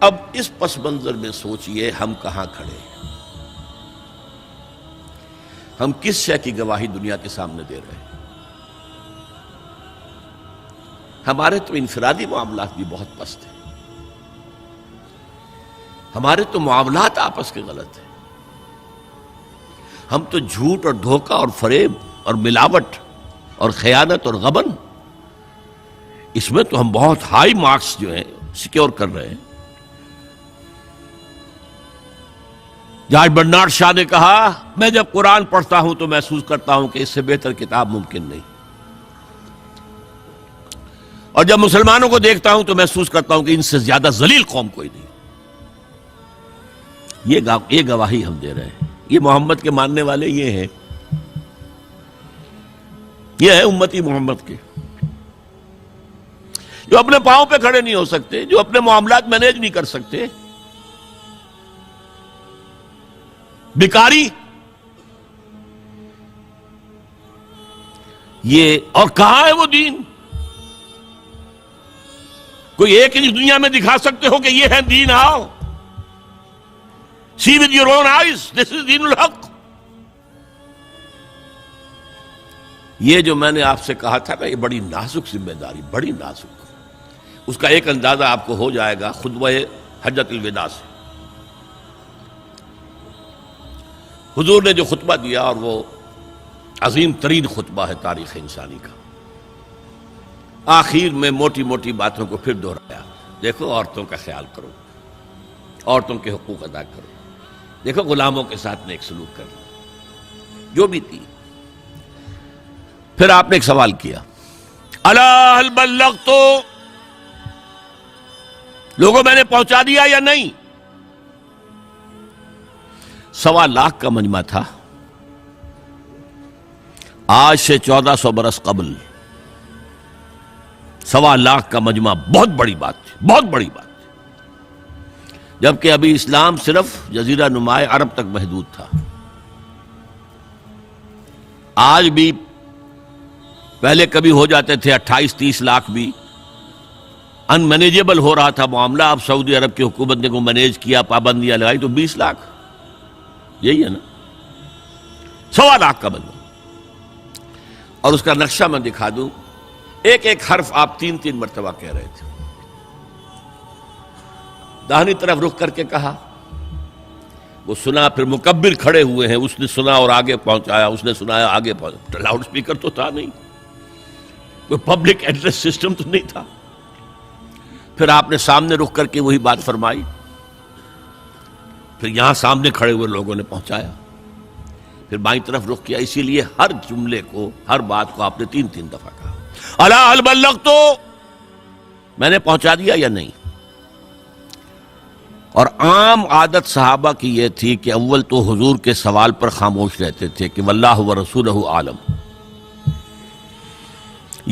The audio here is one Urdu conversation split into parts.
اب اس پس منظر میں سوچئے ہم کہاں کھڑے ہیں، ہم کس شے کی گواہی دنیا کے سامنے دے رہے ہیں؟ ہمارے تو انفرادی معاملات بھی بہت پست ہیں، ہمارے تو معاملات آپس کے غلط ہیں، ہم تو جھوٹ اور دھوکہ اور فریب اور ملاوٹ اور خیانت اور غبن، اس میں تو ہم بہت ہائی مارکس جو ہیں سیکیور کر رہے ہیں۔ جارج برنارڈ شاہ نے کہا، میں جب قرآن پڑھتا ہوں تو محسوس کرتا ہوں کہ اس سے بہتر کتاب ممکن نہیں، اور جب مسلمانوں کو دیکھتا ہوں تو محسوس کرتا ہوں کہ ان سے زیادہ ذلیل قوم کوئی نہیں۔ یہ گواہی ہم دے رہے ہیں، یہ محمد کے ماننے والے یہ ہیں، یہ ہے امتی محمد کے، جو اپنے پاؤں پہ کھڑے نہیں ہو سکتے، جو اپنے معاملات مینیج نہیں کر سکتے، بیکاری، یہ اور کہاں ہے وہ دین؟ کوئی ایک ہی دنیا میں دکھا سکتے ہو کہ یہ ہے دین؟ آؤ see with your own eyes, this is دین الحق۔ یہ جو میں نے آپ سے کہا تھا نا، یہ بڑی نازک ذمہ داری، بڑی نازک، اس کا ایک اندازہ آپ کو ہو جائے گا خطبہ حجۃ الوداع سے۔ حضور نے جو خطبہ دیا، اور وہ عظیم ترین خطبہ ہے تاریخ انسانی کا، آخر میں موٹی موٹی باتوں کو پھر دہرایا۔ دیکھو عورتوں کا خیال کرو، عورتوں کے حقوق ادا کرو، دیکھو غلاموں کے ساتھ نیک سلوک کرو، جو بھی تھی۔ پھر آپ نے ایک سوال کیا، الا هل بلغت، لوگوں میں نے پہنچا دیا یا نہیں؟ 1.25 لاکھ کا مجمع تھا، آج سے 1400 برس قبل 1.25 لاکھ کا مجمع بہت بڑی بات تھی، بہت بڑی بات تھی، جبکہ ابھی اسلام صرف جزیرہ نما عرب تک محدود تھا۔ آج بھی پہلے کبھی ہو جاتے تھے 28-30 لاکھ بھی، ان مینیجیبل ہو رہا تھا معاملہ۔ اب سعودی عرب کی حکومت نے کو مینیج کیا، پابندیاں لگائی تو 20 لاکھ، یہی ہے نا 1.25 لاکھ کا مجمع۔ اور اس کا نقشہ میں دکھا دوں، ایک ایک حرف آپ 3 مرتبہ کہہ رہے تھے۔ داہنی طرف رخ کر کے کہا، وہ سنا، پھر مکبر کھڑے ہوئے ہیں، اس نے سنا اور آگے پہنچایا، اس نے سنایا آگے پہنچایا۔ لاؤڈ سپیکر تو تھا نہیں، کوئی پبلک ایڈریس سسٹم تو نہیں تھا۔ پھر آپ نے سامنے رخ کر کے وہی بات فرمائی، پھر یہاں سامنے کھڑے ہوئے لوگوں نے پہنچایا، پھر بائیں طرف رخ کیا۔ اسی لیے ہر جملے کو، ہر بات کو آپ نے 3 دفعہ کہا، الا هل بلغت، میں نے پہنچا دیا یا نہیں؟ اور عام عادت صحابہ کی یہ تھی کہ اول تو حضور کے سوال پر خاموش رہتے تھے کہ واللہ ورسولہ عالم،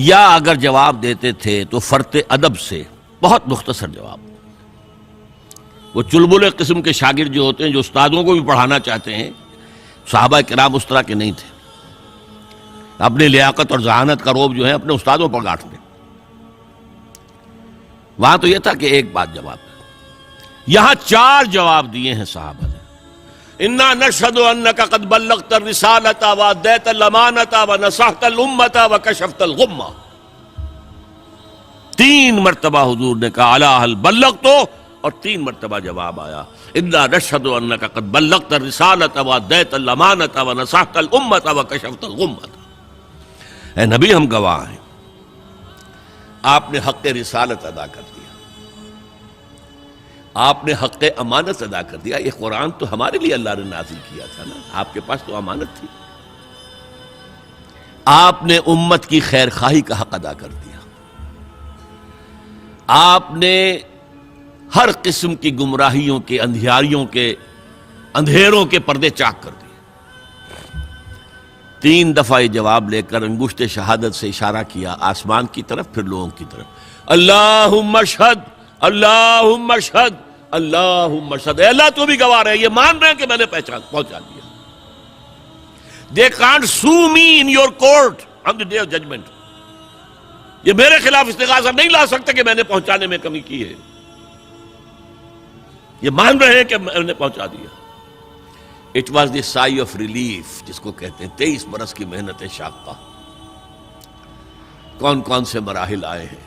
یا اگر جواب دیتے تھے تو فرط ادب سے بہت مختصر جواب۔ وہ چلبلے قسم کے شاگرد جو ہوتے ہیں، جو استادوں کو بھی پڑھانا چاہتے ہیں، صحابہ کرام اس طرح کے نہیں تھے، اپنی لیاقت اور ذہانت کا روب جو ہے اپنے استادوں پر گاٹتے۔ وہاں تو یہ تھا کہ ایک بات جواب ہے، یہاں 4 جواب دیے ہیں صحابہ نے۔ انا نشہد انک قد بلغت الرسالۃ وادیت الامانۃ ونصحت الامۃ وکشفت الغمۃ۔ 3 مرتبہ حضور نے کہا الا هل بلغت، اور 3 مرتبہ جواب آیا انا نشہد انک قد بلغت الرسالۃ وادیت الامانۃ ونصحت الامۃ وکشفت الغمۃ۔ اے نبی، ہم گواہ ہیں، آپ نے حق رسالت ادا کر دیا، آپ نے حق امانت ادا کر دیا۔ یہ قرآن تو ہمارے لیے اللہ نے نازل کیا تھا نا، آپ کے پاس تو امانت تھی۔ آپ نے امت کی خیر خواہی کا حق ادا کر دیا، آپ نے ہر قسم کی گمراہیوں کے، اندھیاریوں کے، اندھیروں کے پردے چاک کر دیے۔ 3 دفعہ یہ جواب لے کر انگشت شہادت سے اشارہ کیا آسمان کی طرف، پھر لوگوں کی طرف، اللہم اشہد، اللہم اشہد، اللہم اشہد۔ اے اللہ تو بھی گواہ ہے، یہ مان رہے ہیں کہ میں نے پہنچا دیا۔ They can't sue me in your court on the day of judgment۔ یہ میرے خلاف استغاثہ نہیں لا سکتے کہ میں نے پہنچانے میں کمی کی ہے۔ یہ مان رہے ہیں کہ میں نے پہنچا دیا. It was the sigh of relief جس کو کہتے ہیں 23 برس کی محنت شاقہ. کون کون سے مراحل آئے ہیں.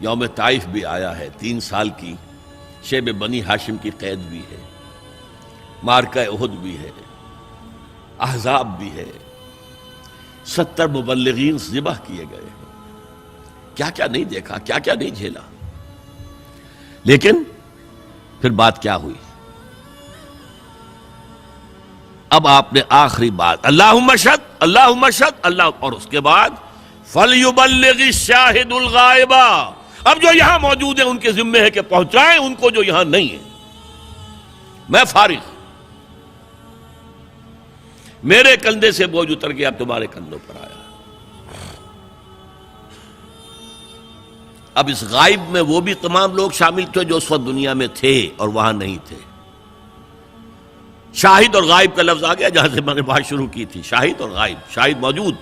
یوم طائف بھی آیا ہے، 3 سال کی شیب بنی ہاشم کی قید بھی ہے، معرکہ احد بھی ہے، احزاب بھی ہے، 70 مبلغین ذبح کیے گئے ہیں. کیا کیا نہیں دیکھا، کیا کیا نہیں جھیلا. لیکن پھر بات کیا ہوئی؟ اب آپ نے آخری بات اللہم اشہد اللہم اشہد اللہ، اور اس کے بعد فَلْيُبَلِّغِ الشَّاهِدُ الْغَائِبَ. اب جو یہاں موجود ہیں ان کے ذمے ہے کہ پہنچائیں ان کو جو یہاں نہیں ہے. میں فارغ، میرے کندھے سے بوجھ اتر گیا، اب تمہارے کندھوں پر آیا. اب اس غائب میں وہ بھی تمام لوگ شامل تھے جو اس وقت دنیا میں تھے اور وہاں نہیں تھے. شاہد اور غائب کا لفظ آ گیا جہاں سے میں نے بات شروع کی تھی. شاہد اور غائب، شاہد موجود،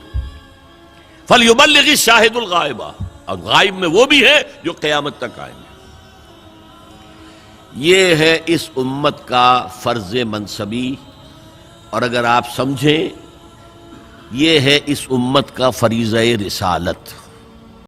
فَلْيُبَلِّغِ الشَّاهِدُ الْغَائِبَ، اور غائب میں وہ بھی ہے جو قیامت تک آئیں گے. یہ ہے اس امت کا فرض منصبی، اور اگر آپ سمجھیں یہ ہے اس امت کا فریضہ رسالت.